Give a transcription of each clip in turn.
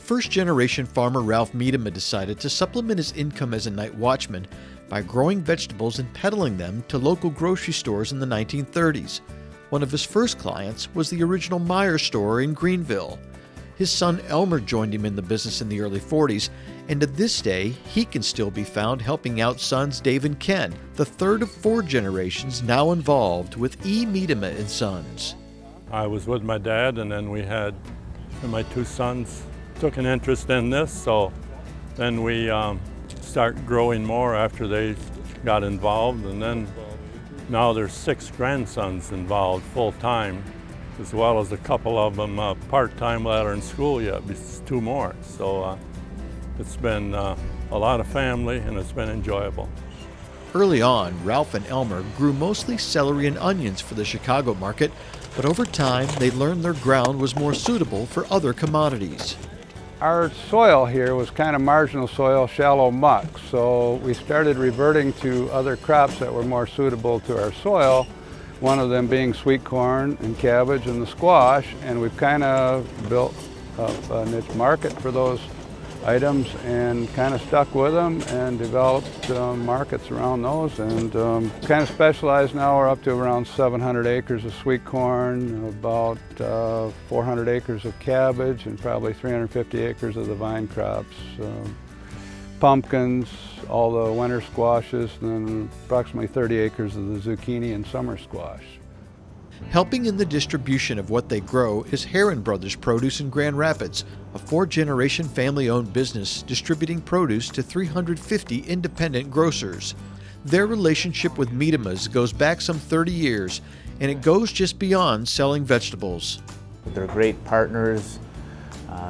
First-generation farmer Ralph Mediema decided to supplement his income as a night watchman by growing vegetables and peddling them to local grocery stores in the 1930s. One of his first clients was the original Meijer store in Greenville. His son Elmer joined him in the business in the early 40s, and to this day, he can still be found helping out sons Dave and Ken, the third of 4 generations now involved with E. Mediema and Sons. I was with my dad, and then my 2 sons took an interest in this, so then we start growing more after they got involved, and then now there's 6 grandsons involved full-time, as well as a couple of them part-time that are in school yet, 2 more. So it's been a lot of family, and it's been enjoyable. Early on, Ralph and Elmer grew mostly celery and onions for the Chicago market, but over time they learned their ground was more suitable for other commodities. Our soil here was kind of marginal soil, shallow muck, so we started reverting to other crops that were more suitable to our soil, one of them being sweet corn and cabbage and the squash, and we've kind of built up a niche market for those items and kind of stuck with them and developed markets around those, and kind of specialized now. We're up to around 700 acres of sweet corn, about 400 acres of cabbage, and probably 350 acres of the vine crops, pumpkins, all the winter squashes, and then approximately 30 acres of the zucchini and summer squash. Helping in the distribution of what they grow is Heron Brothers Produce in Grand Rapids, a 4-generation family-owned business distributing produce to 350 independent grocers. Their relationship with Mediema's goes back some 30 years, and it goes just beyond selling vegetables. They're great partners,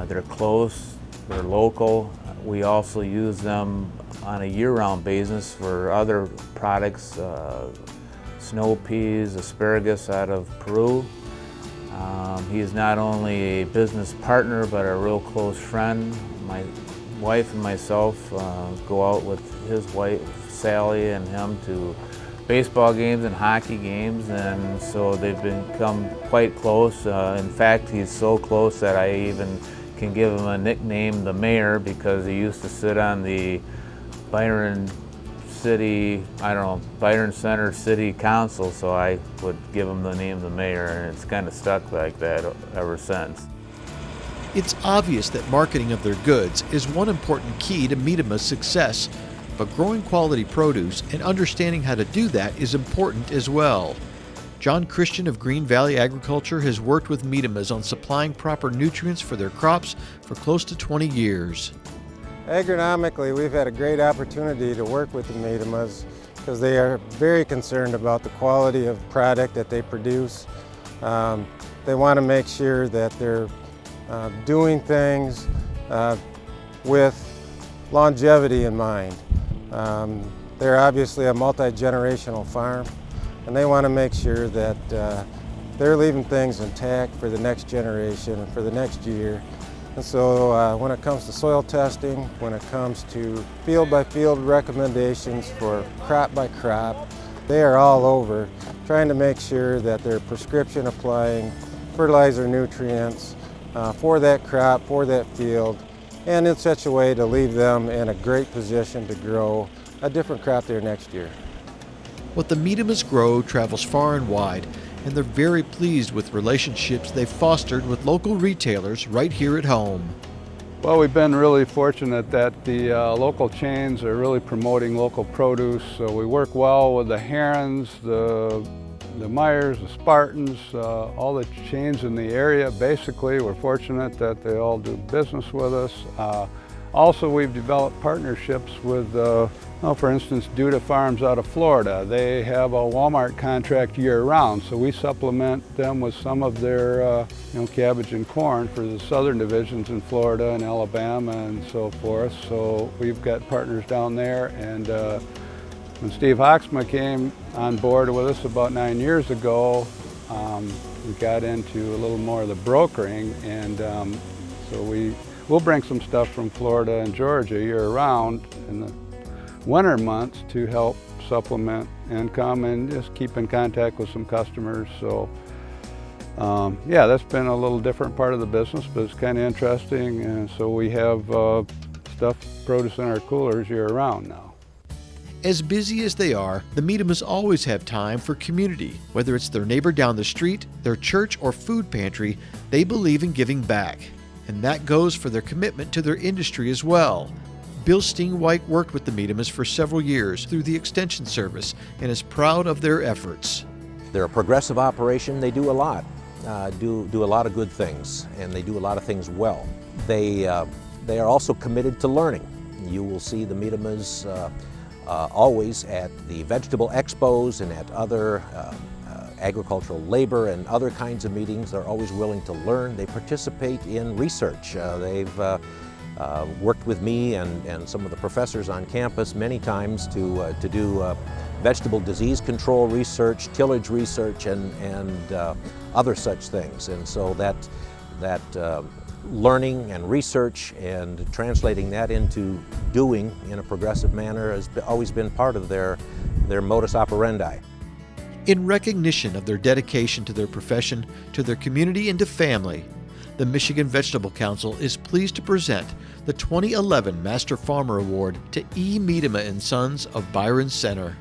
they're close, they're local. We also use them on a year-round basis for other products, snow peas, asparagus out of Peru. He is not only a business partner, but a real close friend. My wife and myself go out with his wife, Sally, and him to baseball games and hockey games, and so they've become quite close. In fact, he's so close that I even can give him a nickname, the Mayor, because he used to sit on the Byron Center City Council, so I would give him the name the Mayor, and it's kind of stuck like that ever since. It's obvious that marketing of their goods is one important key to Mediema's success, but growing quality produce and understanding how to do that is important as well. John Christian of Green Valley Agriculture has worked with Mediema's on supplying proper nutrients for their crops for close to 20 years. Agronomically, we've had a great opportunity to work with the Mediemas because they are very concerned about the quality of product that they produce. They want to make sure that they're doing things with longevity in mind. They're obviously a multi-generational farm, and they want to make sure that they're leaving things intact for the next generation and for the next year. And so when it comes to soil testing, when it comes to field-by-field recommendations for crop by crop, they are all over trying to make sure that they're prescription applying fertilizer nutrients for that crop, for that field, and in such a way to leave them in a great position to grow a different crop there next year. What the Mediemas grow travels far and wide, and they're very pleased with relationships they've fostered with local retailers right here at home. Well, we've been really fortunate that the local chains are really promoting local produce. So we work well with the Herons, the Meijers, the Spartans, all the chains in the area. Basically, we're fortunate that they all do business with us. Also, we've developed partnerships with, for instance, Duda Farms out of Florida. They have a Walmart contract year-round, so we supplement them with some of their cabbage and corn for the southern divisions in Florida and Alabama and so forth. So we've got partners down there, and when Steve Hoxma came on board with us about 9 years ago, we got into a little more of the brokering, and so we'll bring some stuff from Florida and Georgia year-round in the winter months to help supplement income and just keep in contact with some customers. So Yeah, that's been a little different part of the business, but it's kind of interesting. And so we have produce in our coolers year round now. As busy as they are, the Mediemas always have time for community. Whether it's their neighbor down the street, their church, or food pantry, they believe in giving back. And that goes for their commitment to their industry as well. Bill Stingwhite worked with the Mediemas for several years through the Extension Service and is proud of their efforts. They're a progressive operation. They do a lot, do a lot of good things, and they do a lot of things well. They are also committed to learning. You will see the Mediemas always at the vegetable expos and at other agricultural labor and other kinds of meetings. They're always willing to learn. They participate in research. They've worked with me and some of the professors on campus many times to do vegetable disease control research, tillage research, and other such things. And so that learning and research and translating that into doing in a progressive manner has always been part of their modus operandi. In recognition of their dedication to their profession, to their community, and to family, the Michigan Vegetable Council is pleased to present the 2011 Master Farmer Award to E. Mediema & Sons of Byron Center.